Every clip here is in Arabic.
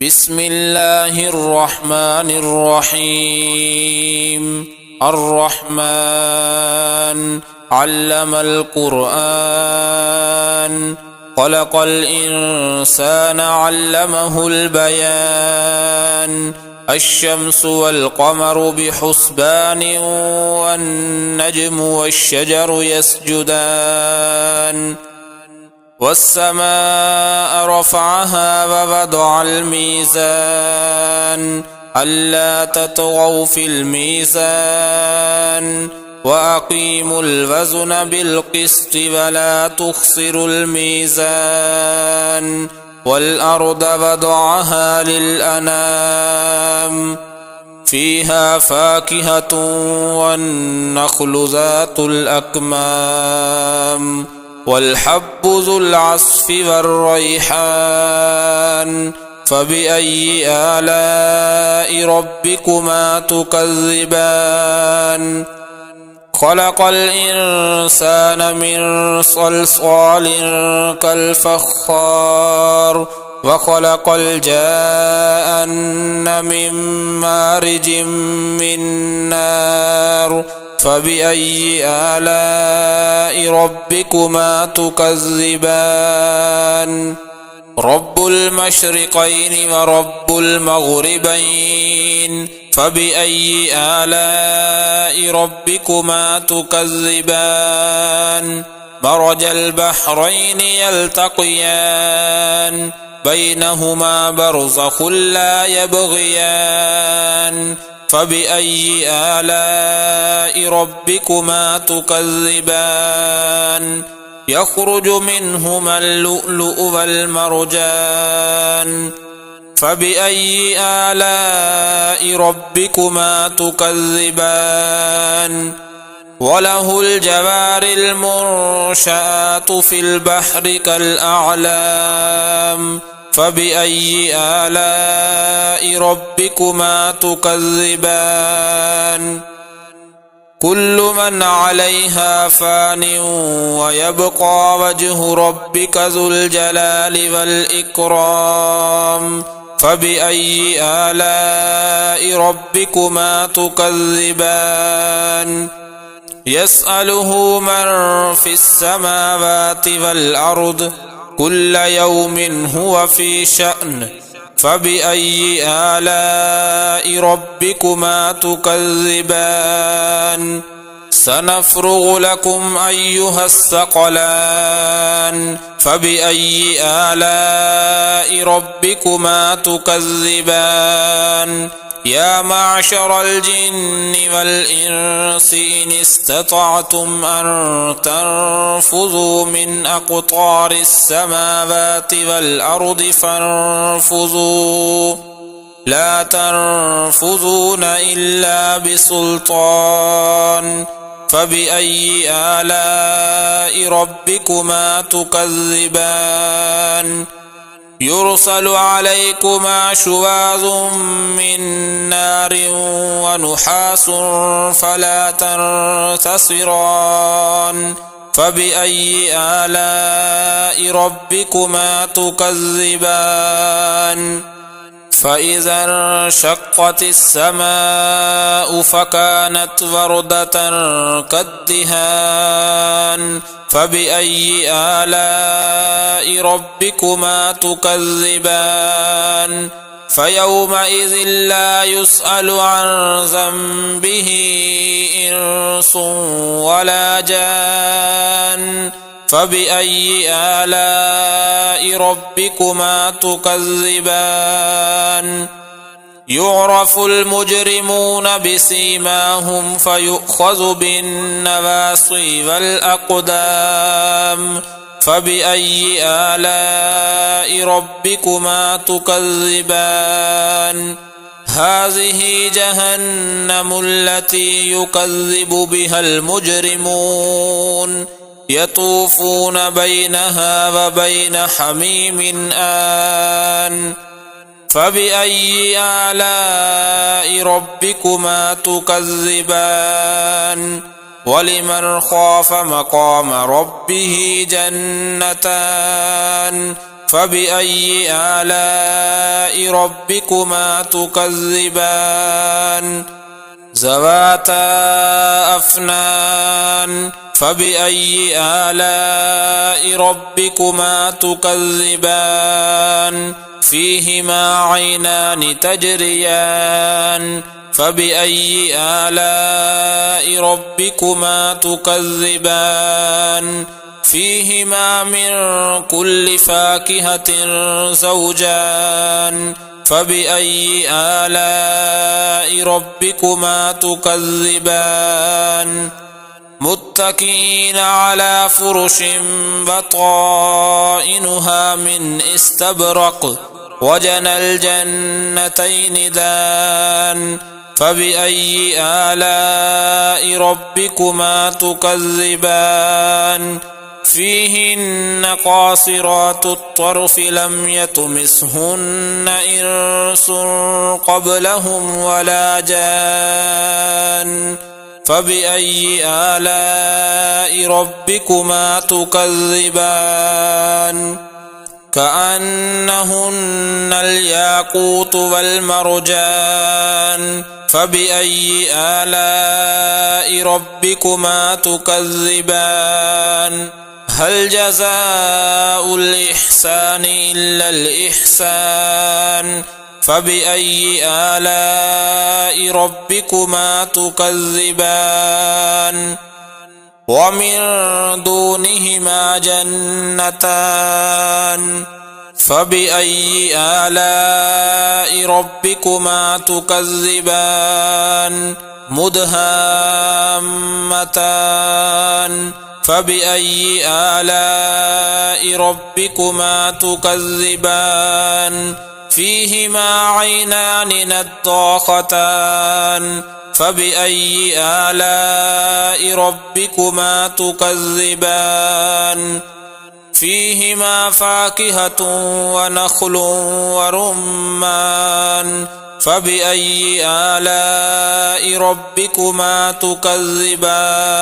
بسم الله الرحمن الرحيم. الرحمن علم القرآن، خلق الإنسان علمه البيان. الشمس والقمر بحسبان، والنجم والشجر يسجدان. والسماء رفعها ووضع الميزان، ألا تطغوا في الميزان، وأقيموا الوزن بالقسط ولا تخسروا الميزان. والأرض وضعها للأنام، فيها فاكهة والنخل ذات الأكمام، والحب ذو العصف والريحان. فبأي آلاء ربكما تكذبان؟ خلق الإنسان من صلصال كالفخار، وخلق الجان من مارج من نار. فبأي آلاء ربكما تكذبان؟ رب المشرقين ورب المغربين، فبأي آلاء ربكما تكذبان؟ مرج البحرين يلتقيان، بينهما برزخ لا يبغيان. فبأي آلاء ربكما تكذبان؟ يخرج منهما اللؤلؤ والمرجان. فبأي آلاء ربكما تكذبان؟ وله الجوار المنشآت في البحر كالأعلام. فبأي آلاء ربكما تكذبان؟ كل من عليها فان، ويبقى وجه ربك ذو الجلال والإكرام. فبأي آلاء ربكما تكذبان؟ يسأله من في السماوات والأرض، كل يوم هو في شأن. فبأي آلاء ربكما تكذبان؟ سنفرغ لكم أيها الثقلان. فبأي آلاء ربكما تكذبان؟ يا معشر الجن والإنس إن استطعتم أن تنفذوا من أقطار السماوات والأرض فانفذوا، لا تنفذون إلا بسلطان. فبأي آلاء ربكما تكذبان؟ يرسل عليكما شواظ من نار ونحاس فلا تنتصران. فبأي آلاء ربكما تكذبان؟ فإذا انشقت السماء فكانت وردة كالدهان. فبأي آلاء ربكما تكذبان؟ فيومئذ لا يسأل عن ذنبه إنس ولا جان. فبأي آلاء ربكما تكذبان؟ يعرف المجرمون بسيماهم فيؤخذ بالنواصي والأقدام. فبأي آلاء ربكما تكذبان؟ هذه جهنم التي يكذب بها المجرمون، يطوفون بينها وبين حميم آن. فبأي آلاء ربكما تكذبان؟ ولمن خاف مقام ربه جنتان، فبأي آلاء ربكما تكذبان ذواتا أفنان فبأي آلاء ربكما تكذبان فيهما عينان تجريان فبأي آلاء ربكما تكذبان فيهما من كل فاكهة زوجان فبأي آلاء ربكما تكذبان متكئين على فرش بطائنها من استبرق وجنى الجنتين دان فبأي آلاء ربكما تكذبان فيهن قاصرات الطرف لم يطمثهن إنس قبلهم ولا جان فبأي آلاء ربكما تكذبان كأنهن الياقوت والمرجان فبأي آلاء ربكما تكذبان هل جزاء الإحسان إلا الإحسان فبأي آلاء ربكما تكذبان ومن دونهما جنتان فبأي آلاء ربكما تكذبان مدهامتان فبأي آلاء ربكما تكذبان فيهما عينان نضاختان فبأي آلاء ربكما تكذبان فيهما فاكهة ونخل ورمان فبأي آلاء ربكما تكذبان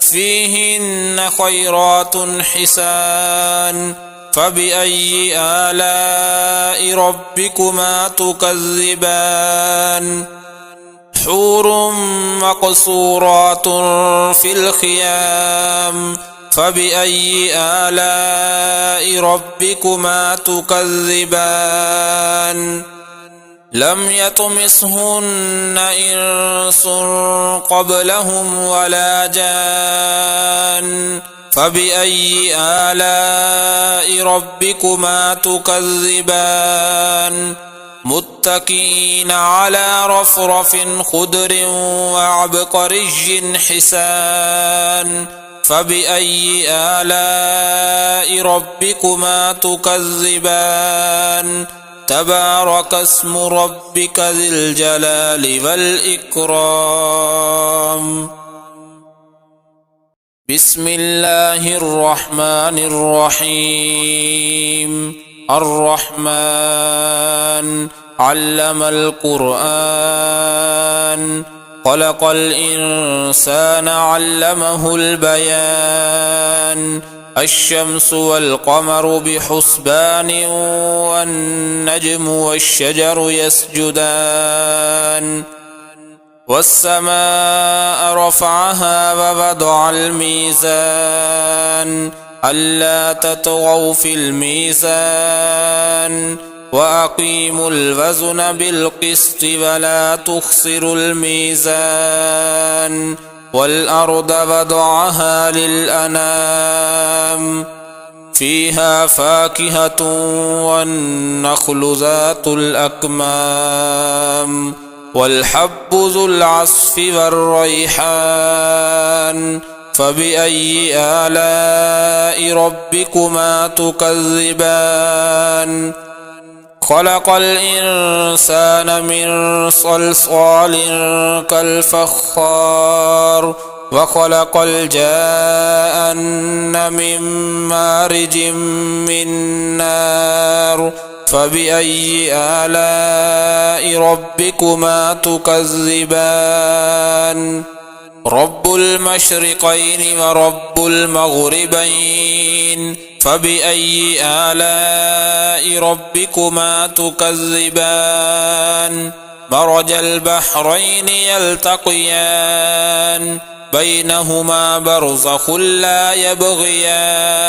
فيهن خيرات حسان فبأي آلاء ربكما تكذبان حور مقصورات في الخيام فبأي آلاء ربكما تكذبان لم يطمثهن إنس قبلهم ولا جان فبأي آلاء ربكما تكذبان متكئين على رفرف خضر وعبقري حسان فبأي آلاء ربكما تكذبان تبارك اسم ربك ذي الجلال والإكرام بسم الله الرحمن الرحيم الرحمن علم القرآن خلق الإنسان علمه البيان الشمس والقمر بحسبان والنجم والشجر يسجدان والسماء رفعها ووضع الميزان ألا تطغوا في الميزان وأقيموا الوزن بالقسط ولا تخسروا الميزان والأرض وضعها للأنام فيها فاكهة والنخل ذات الأكمام والحب ذو العصف والريحان فبأي آلاء ربكما تكذبان خلق الإنسان من صلصال كالفخار وخلق الجان من مارج من نار فبأي آلاء ربكما تكذبان رب المشرقين ورب المغربين فبأي آلاء ربكما تكذبان مرج البحرين يلتقيان بينهما برزخ لا يبغيان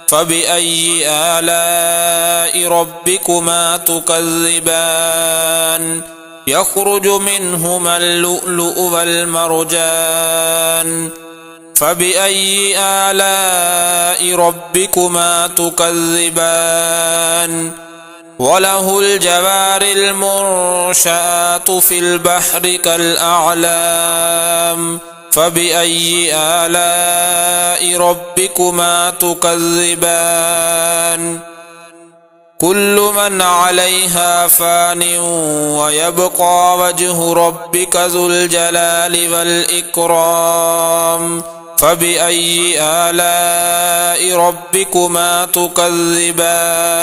فبأي آلاء ربكما تكذبان يخرج منهما اللؤلؤ والمرجان فبأي آلاء ربكما تكذبان وله الجوار المنشآت في البحر كالأعلام فبأي آلاء ربكما تكذبان كل من عليها فان ويبقى وجه ربك ذو الجلال والإكرام فبأي آلاء ربكما تكذبان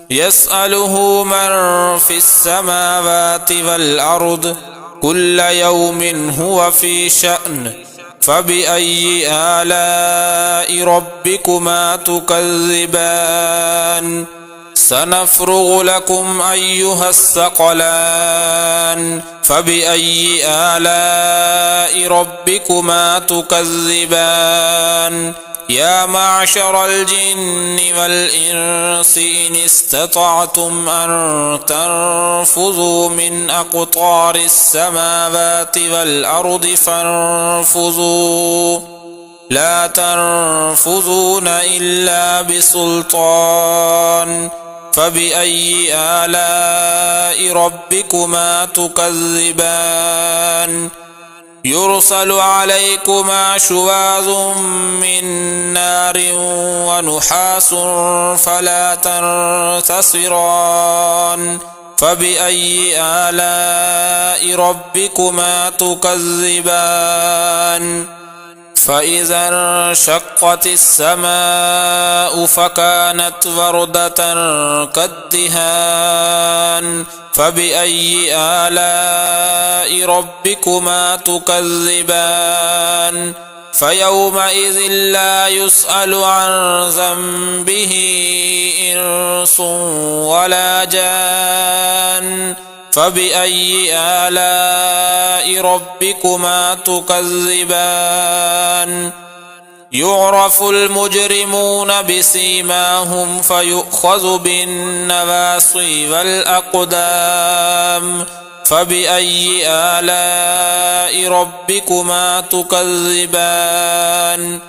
يسأله من في السماوات والأرض كل يوم هو في شأن فبأي آلاء ربكما تكذبان سنفرغ لكم أيها الثقلان فبأي آلاء ربكما تكذبان يا معشر الجن والإنس إن استطعتم أن تنفذوا من أقطار السماوات والأرض فانفذوا لا تنفذون إلا بسلطان فبأي آلاء ربكما تكذبان يرسل عليكما شواظ من نار ونحاس فلا تنتصران فبأي آلاء ربكما تكذبان فإذا انشقت السماء فكانت وردة كالدهان فبأي آلاء ربكما تكذبان فيومئذ لا يسأل عن ذنبه إنس ولا جان فبأي آلاء ربكما تكذبان يعرف المجرمون بسيماهم فيؤخذ بالنواصي والأقدام فبأي آلاء ربكما تكذبان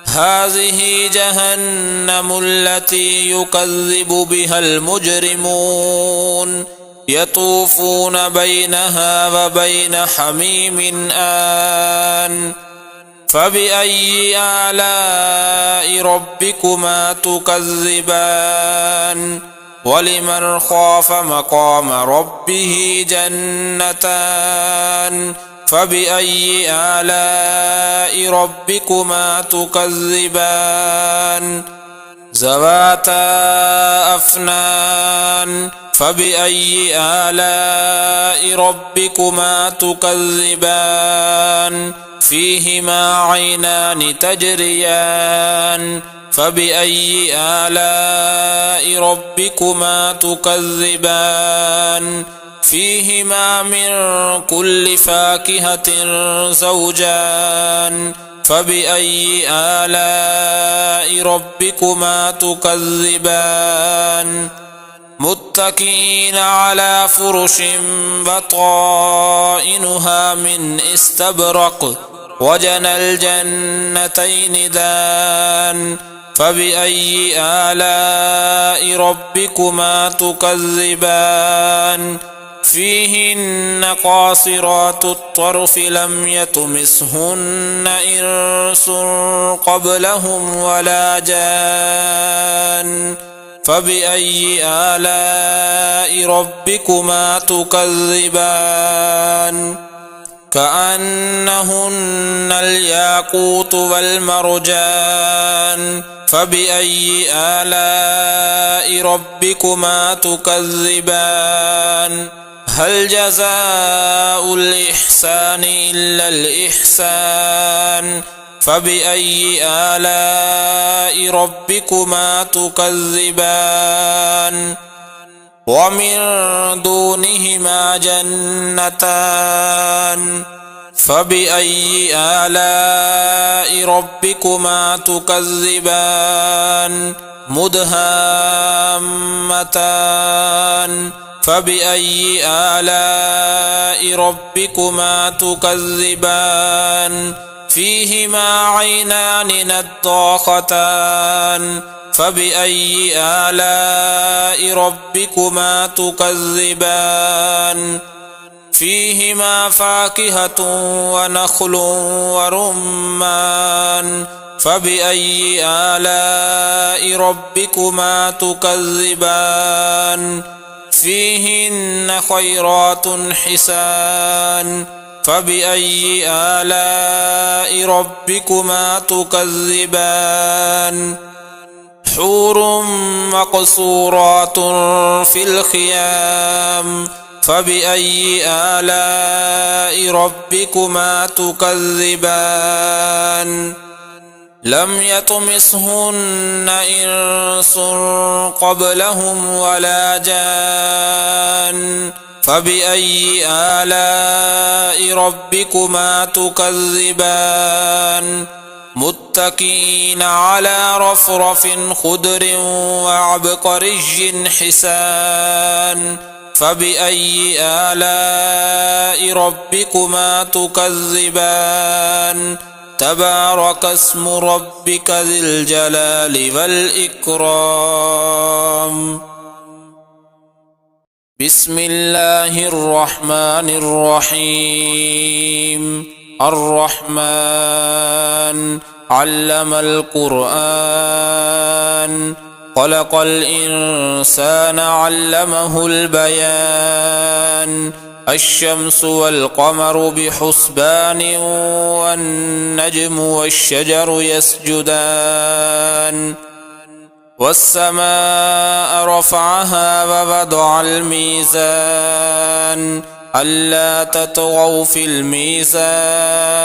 هذه جهنم التي يكذب بها المجرمون يطوفون بينها وبين حميم آن فبأي آلاء ربكما تكذبان ولمن خاف مقام ربه جنتان فبأي آلاء ربكما تكذبان ذواتا أفنان فبأي آلاء ربكما تكذبان فيهما عينان تجريان فبأي آلاء ربكما تكذبان فيهما من كل فاكهة زوجان فبأي آلاء ربكما تكذبان متكئين على فرش بطائنها من استبرق وجنى الجنتين دان فبأي آلاء ربكما تكذبان فيهن قاصرات الطرف لم يطمثهن إنس قبلهم ولا جان فبأي آلاء ربكما تكذبان كأنهن الياقوت والمرجان فبأي آلاء ربكما تكذبان هل جزاء الإحسان إلا الإحسان فبأي آلاء ربكما تكذبان ومن دونهما جنتان فبأي آلاء ربكما تكذبان مدهامتان فبأي آلاء ربكما تكذبان فيهما عينان نضاختان فبأي آلاء ربكما تكذبان فيهما فاكهة ونخل ورمان فبأي آلاء ربكما تكذبان فيهن خيرات حسان فبأي آلاء ربكما تكذبان حور مقصورات في الخيام فبأي آلاء ربكما تكذبان لم يطمثهن إنس قبلهم ولا جان فبأي آلاء ربكما تكذبان متكئين على رفرف خضر وعبقري حسان فبأي آلاء ربكما تكذبان تبارك اسم ربك ذي الجلال والإكرام بسم الله الرحمن الرحيم الرحمن علم القرآن خلق الإنسان علمه البيان الشمس والقمر بحسبان والنجم والشجر يسجدان والسماء رفعها ووضع الميزان ألا تطغوا في الميزان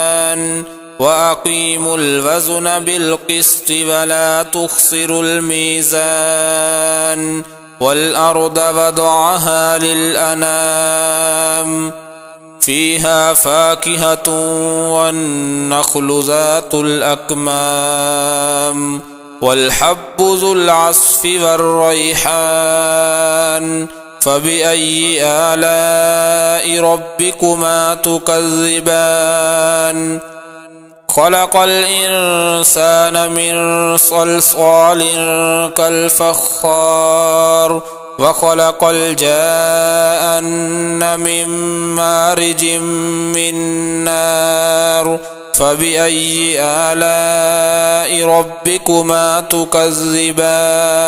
وأقيموا الوزن بالقسط ولا تخسروا الميزان والأرض وضعها للأنام فيها فاكهة والنخل ذات الأكمام والحب ذو العصف والريحان فبأي آلاء ربكما تكذبان خلق الإنسان من صلصال كالفخار وخلق الجان من مارج من نار فبأي آلاء ربكما تكذبان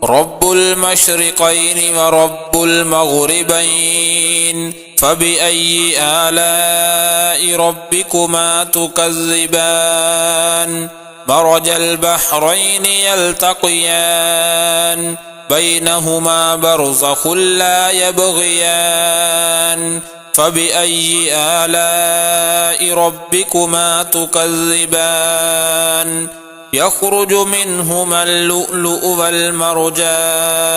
رب المشرقين ورب المغربين فبأي آلاء ربكما تكذبان مرج البحرين يلتقيان بينهما برزخ لا يبغيان فبأي آلاء ربكما تكذبان يخرج منهما اللؤلؤ والمرجان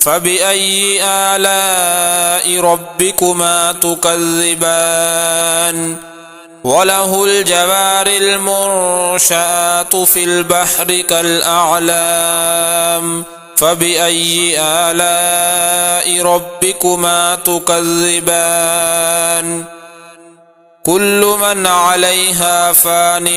فبأي آلاء ربكما تكذبان وله الجوار المنشآت في البحر كالأعلام فبأي آلاء ربكما تكذبان كل من عليها فان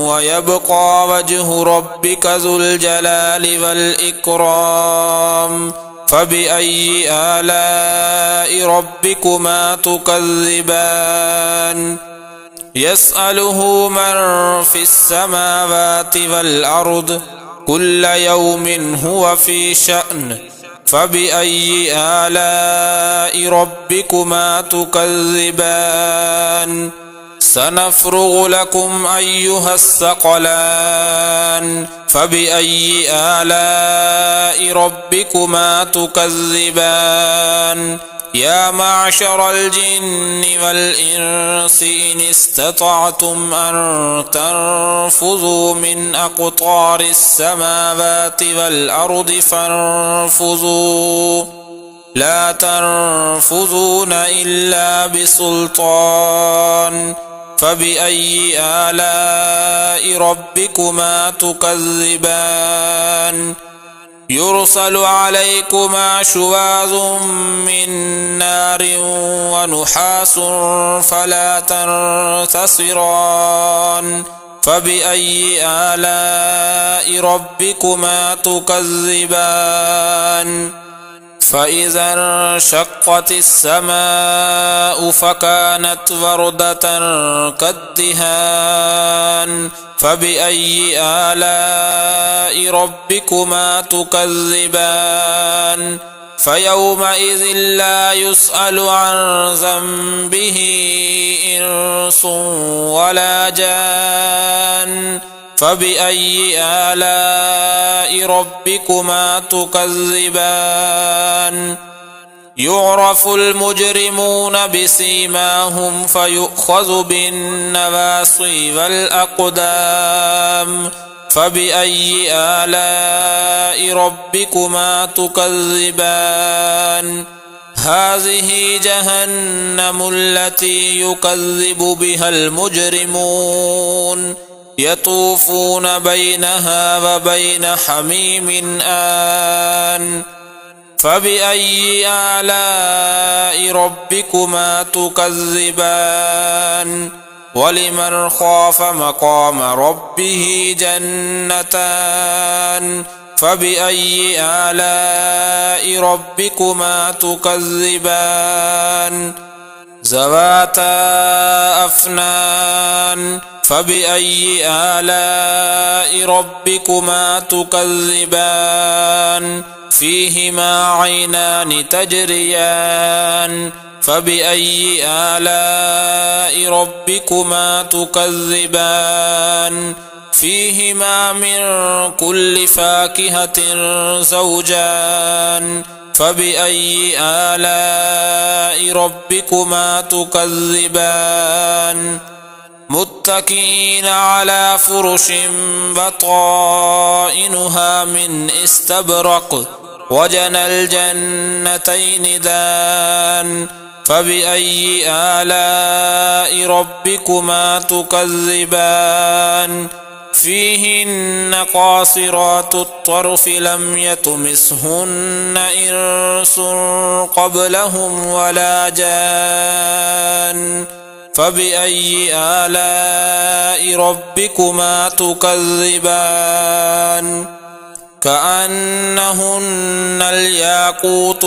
ويبقى وجه ربك ذو الجلال والإكرام فبأي آلاء ربكما تكذبان يسأله من في السماوات والأرض كل يوم هو في شأن فبأي آلاء ربكما تكذبان سنفرغ لكم أيها الثقلان فبأي آلاء ربكما تكذبان يا معشر الجن والإنس إن استطعتم أن تنفذوا من أقطار السماوات والأرض فانفذوا لا تنفذون إلا بسلطان فبأي آلاء ربكما تكذبان يرسل عليكما شواظ من نار ونحاس فلا تنتصران فبأي آلاء ربكما تكذبان فإذا انشقت السماء فكانت وردة كالدهان فبأي آلاء ربكما تكذبان فيومئذ لا يسأل عن ذنبه إنس ولا جان فبأي آلاء ربكما تكذبان يعرف المجرمون بسيماهم فيؤخذ بالنواصي والأقدام فبأي آلاء ربكما تكذبان هذه جهنم التي يكذب بها المجرمون يطوفون بينها وبين حميم آن فبأي آلاء ربكما تكذبان ولمن خاف مقام ربه جنتان فبأي آلاء ربكما تكذبان ذواتا أفنان فبأي آلاء ربكما تكذبان فيهما عينان تجريان فبأي آلاء ربكما تكذبان فيهما من كل فاكهة زوجان فبأي آلاء ربكما تكذبان متكئين على فرش بطائنها من استبرق وجنى الجنتين دان فبأي آلاء ربكما تكذبان فيهن قاصرات الطرف لم يطمثهن إنس قبلهم ولا جان فبأي آلاء ربكما تكذبان كأنهن الياقوت